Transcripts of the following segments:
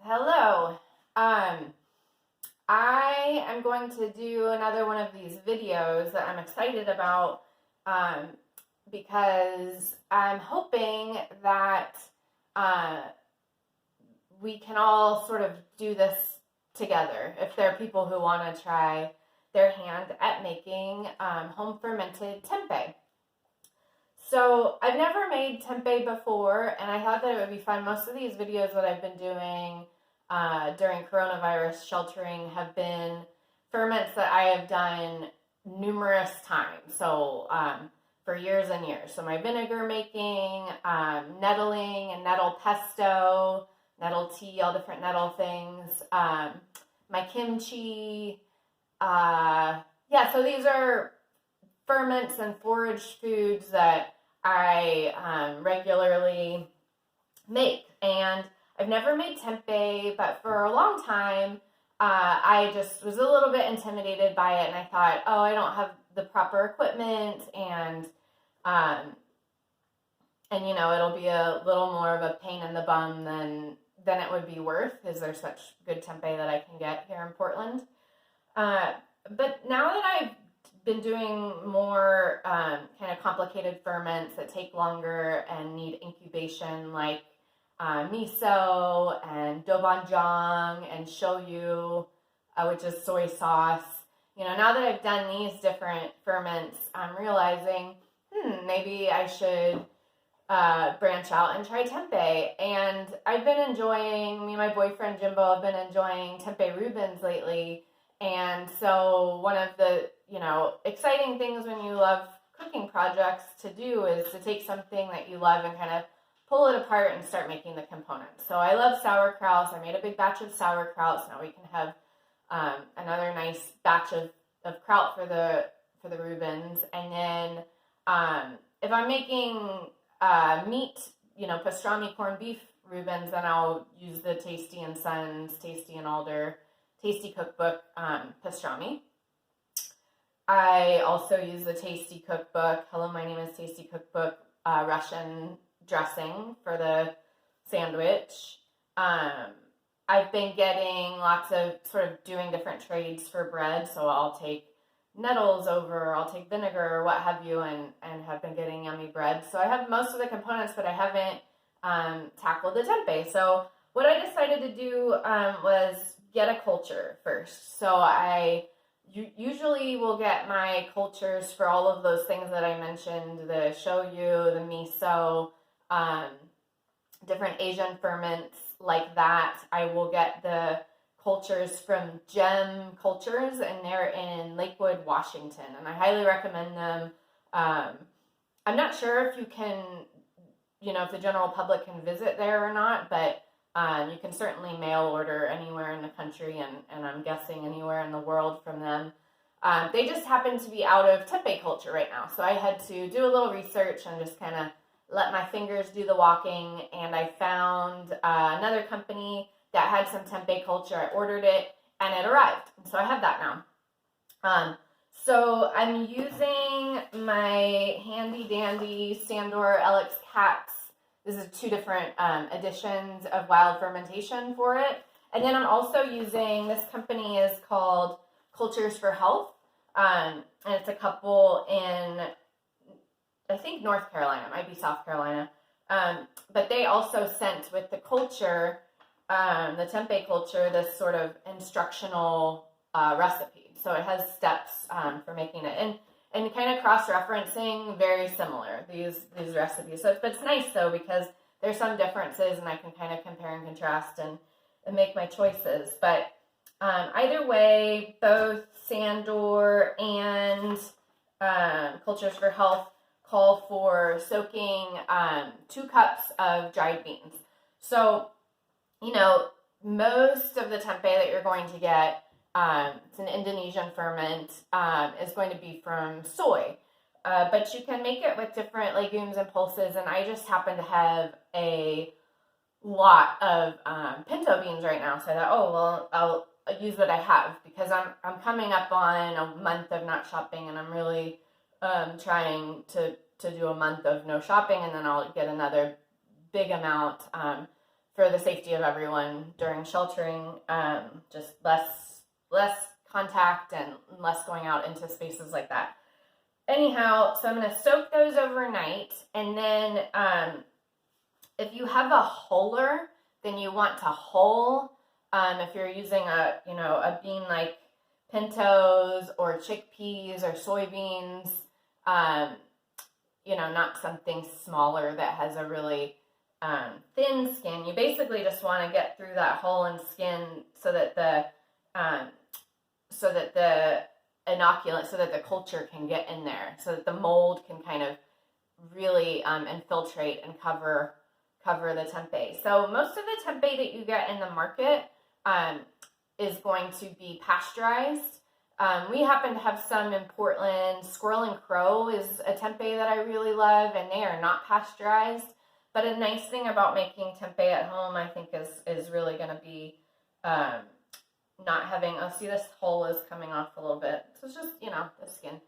Hello. Um, I am going to do another one of these videos that I'm excited about um, because I'm hoping that uh, we can all sort of do this together. If there are people who want to try their hand at making home fermented tempeh. So I've never made tempeh before, and I thought that it would be fun. Most of these videos that I've been doing during coronavirus sheltering have been ferments that I have done numerous times. So for years and years. So my vinegar making, nettling and nettle pesto, nettle tea, all different nettle things, my kimchi. Yeah, so these are ferments and foraged foods that I regularly make. And I've never made tempeh, but for a long time, I just was a little bit intimidated by it. And I thought, oh, I don't have the proper equipment, um, and it'll be a little more of a pain in the bum than it would be worth, because there's such good tempeh that I can get here in Portland. But now that I've been doing more kind of complicated ferments that take longer and need incubation, like miso and doubanjiang and shoyu, which is soy sauce. Now that I've done these different ferments, I'm realizing, maybe I should branch out and try tempeh. And I've been enjoying, me and my boyfriend Jimbo have been enjoying tempeh Reubens lately. And so one of the, exciting things when you love cooking projects to do is to take something that you love and kind of pull it apart and start making the components. So I love sauerkraut. I made a big batch of sauerkraut. So now we can have another nice batch of kraut for the Reubens. And then if I'm making meat, pastrami corned beef Reubens, then I'll use the Tasty and Sons, Tasty and Alder, Tasty Cookbook pastrami. I also use the Tasty Cookbook, hello, my name is Tasty Cookbook, Russian dressing for the sandwich. I've been getting lots of sort of doing different trades for bread, so I'll take nettles over, I'll take vinegar or what have you, and have been getting yummy bread. So I have most of the components, but I haven't tackled the tempeh. So what I decided to do was get a culture first. So I usually will get my cultures for all of those things that I mentioned, the shoyu, the miso, different Asian ferments like that. I will get the cultures from Gem Cultures, and they're in Lakewood, Washington, and I highly recommend them. I'm not sure if you can, if the general public can visit there or not, but you can certainly mail order anywhere in the country, and I'm guessing anywhere in the world from them. They just happen to be out of tempeh culture right now, so I had to do a little research and just kind of let my fingers do the walking, and I found another company that had some tempeh culture. I ordered it, and it arrived, so I have that now. So I'm using my handy dandy Sandor LX Cats. This is two different editions of wild fermentation for it. And then I'm also using, this company is called Cultures for Health. And it's a couple in, I think, North Carolina, it might be South Carolina. But they also sent with the culture, the tempeh culture, this sort of instructional recipe. So it has steps for making it. And kind of cross-referencing, very similar, these recipes. So, but it's nice, though, because there's some differences, and I can kind of compare and contrast and make my choices. But either way, both Sandor and Cultures for Health call for soaking 2 cups of dried beans. So, most of the tempeh that you're going to get, it's an Indonesian ferment, is going to be from soy. But you can make it with different legumes and pulses, and I just happen to have a lot of pinto beans right now. So I thought, I'll use what I have, because I'm coming up on a month of not shopping, and I'm really trying to do a month of no shopping, and then I'll get another big amount for the safety of everyone during sheltering, just less contact and less going out into spaces like that. Anyhow, so I'm going to soak those overnight, and then if you have a huller, then you want to hull. If you're using a bean like pintos or chickpeas or soybeans, not something smaller that has a really thin skin. You basically just want to get through that hull and skin so that the inoculant, so that the culture can get in there, so that the mold can kind of really infiltrate and cover the tempeh. So most of the tempeh that you get in the market is going to be pasteurized. We happen to have some in Portland. Squirrel and Crow is a tempeh that I really love, and they are not pasteurized. But a nice thing about making tempeh at home, I think, is really going to be not having, see, this hole is coming off a little bit. So it's just, the skin.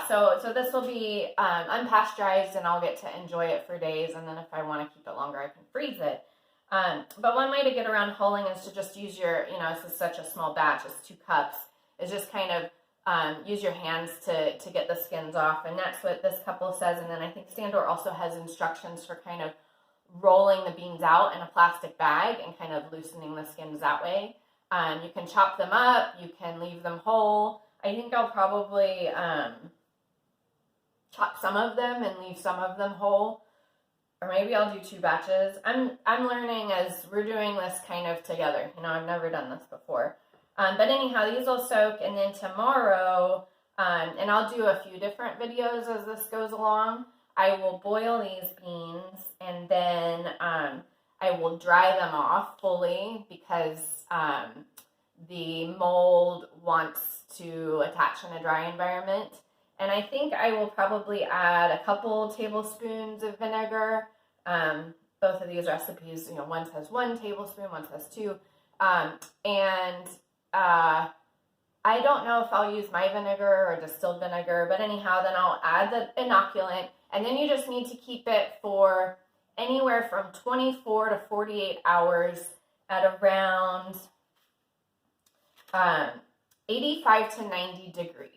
So this will be unpasteurized, and I'll get to enjoy it for days. And then if I want to keep it longer, I can freeze it. But one way to get around hulling is to just use your, this is such a small batch, it's 2 cups, is just kind of use your hands to get the skins off. And that's what this couple says. And then I think Sandor also has instructions for kind of rolling the beans out in a plastic bag and kind of loosening the skins that way. You can chop them up, you can leave them whole. I think I'll probably chop some of them and leave some of them whole. Or maybe I'll do 2 batches. I'm learning as we're doing this kind of together. I've never done this before. But anyhow, these will soak, and then tomorrow, and I'll do a few different videos as this goes along, I will boil these beans, and then I will dry them off fully because the mold wants to attach in a dry environment. And I think I will probably add a couple tablespoons of vinegar. Both of these recipes, one says 1 tablespoon, one says 2. I don't know if I'll use my vinegar or distilled vinegar, but anyhow, then I'll add the inoculant, and then you just need to keep it for anywhere from 24 to 48 hours at around 85 to 90 degrees.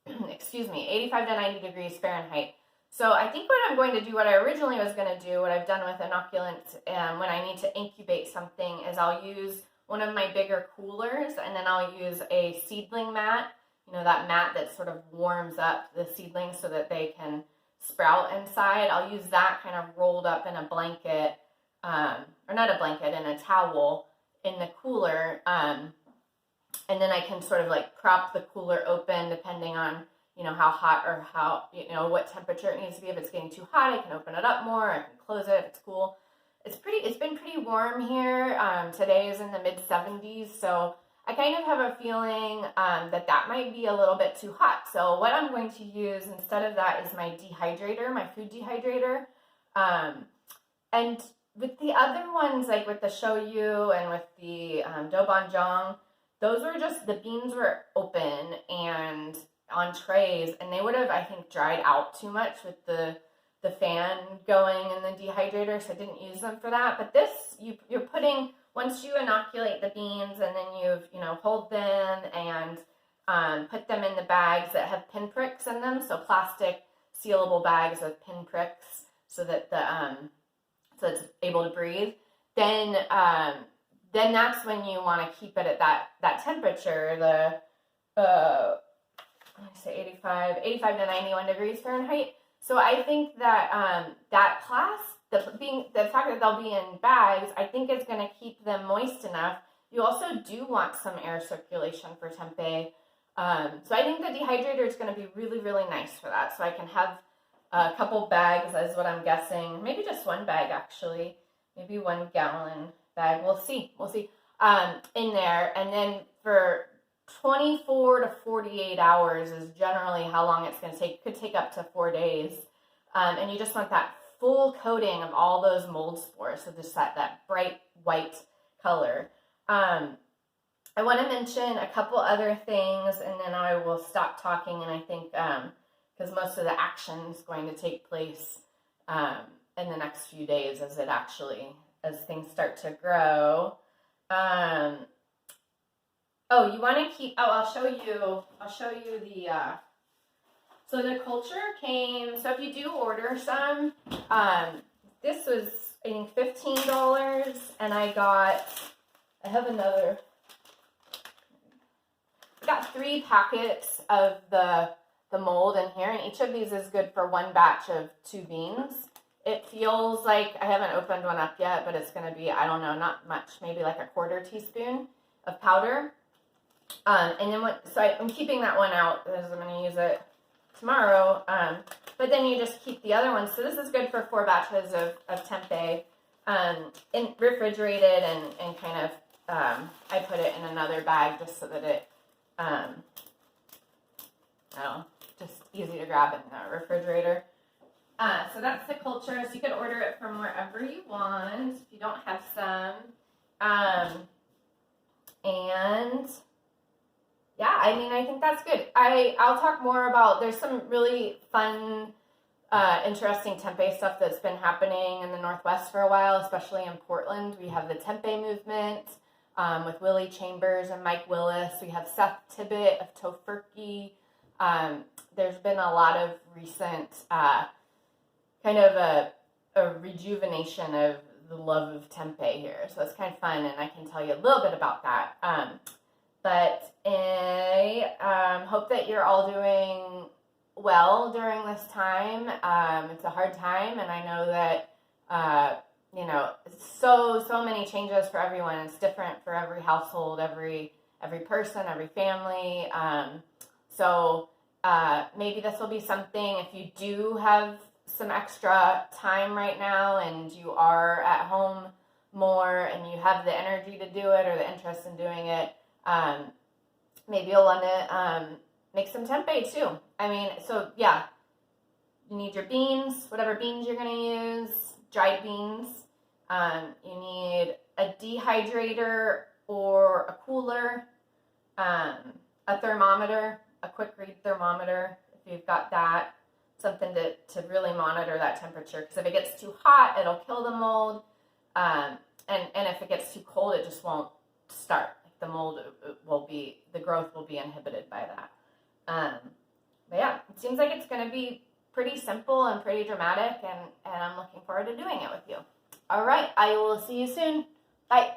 85 to 90 degrees Fahrenheit. So I think what I'm going to do, what I originally was going to do, what I've done with inoculant when I need to incubate something, is I'll use one of my bigger coolers, and then I'll use a seedling mat, that mat that sort of warms up the seedlings so that they can sprout inside. I'll use that kind of rolled up in a blanket, or not a blanket, in a towel in the cooler, and then I can sort of like prop the cooler open depending on, how hot or how, what temperature it needs to be. If it's getting too hot, I can open it up more. I can close it if it's cool. It's been pretty warm here. Today is in the mid 70s. So I kind of have a feeling that might be a little bit too hot. So what I'm going to use instead of that is my dehydrator, my food dehydrator. And with the other ones, like with the shoyu and with the doubanjiang, those were just, the beans were open and on trays, and they would have, I think, dried out too much with the fan going in the dehydrator, so I didn't use them for that. But this, you're putting, once you inoculate the beans, and then you've, hold them and put them in the bags that have pinpricks in them, so plastic sealable bags with pinpricks, so that so it's able to breathe. Then that's when you want to keep it at that temperature, let me say 85 to 91 degrees Fahrenheit. So I think that that class, the fact that they'll be in bags, I think it's going to keep them moist enough. You also do want some air circulation for tempeh. So I think the dehydrator is going to be really, really nice for that. So I can have a couple bags, is what I'm guessing. Maybe just 1 bag, actually. Maybe 1 gallon bag. We'll see. In there. And then for 24 to 48 hours is generally how long it's going to take. Could take up to 4 days. And you just want that full coating of all those mold spores. So just that bright white color. I want to mention a couple other things, and then I will stop talking. And I think because most of the action is going to take place in the next few days as things start to grow. Oh, you want to keep, I'll show you the, so the culture came, so if you do order some, this was, I think, $15, and I got 3 packets of the mold in here, and each of these is good for 1 batch of 2 beans. It feels like, I haven't opened one up yet, but it's going to be, I don't know, not much, maybe like a 1/4 teaspoon of powder. And then I'm keeping that one out because I'm going to use it tomorrow. But then you just keep the other ones. So this is good for 4 batches of tempeh, refrigerated and kind of, I put it in another bag just so that it, just easy to grab in the refrigerator. So that's the culture. So you could order it from wherever you want if you don't have some. And yeah, I mean, I think that's good. I'll talk more about, there's some really fun, interesting tempeh stuff that's been happening in the Northwest for a while, especially in Portland. We have the tempeh movement with Willie Chambers and Mike Willis. We have Seth Tibbett of Tofurkey. There's been a lot of recent kind of a rejuvenation of the love of tempeh here. So it's kind of fun, and I can tell you a little bit about that. But I hope that you're all doing well during this time. It's a hard time, and I know that, so many changes for everyone. It's different for every household, every person, every family. So maybe this will be something, if you do have some extra time right now and you are at home more and you have the energy to do it or the interest in doing it, maybe you'll want to make some tempeh too. I mean, so yeah, you need your beans, whatever beans you're going to use, dried beans. You need a dehydrator or a cooler, a thermometer, a quick read thermometer if you've got that, something to really monitor that temperature, because if it gets too hot, it'll kill the mold, and if it gets too cold, it just won't start. The mold the growth will be inhibited by that. But yeah, it seems like it's going to be pretty simple and pretty dramatic, and I'm looking forward to doing it with you. All right, I will see you soon. Bye.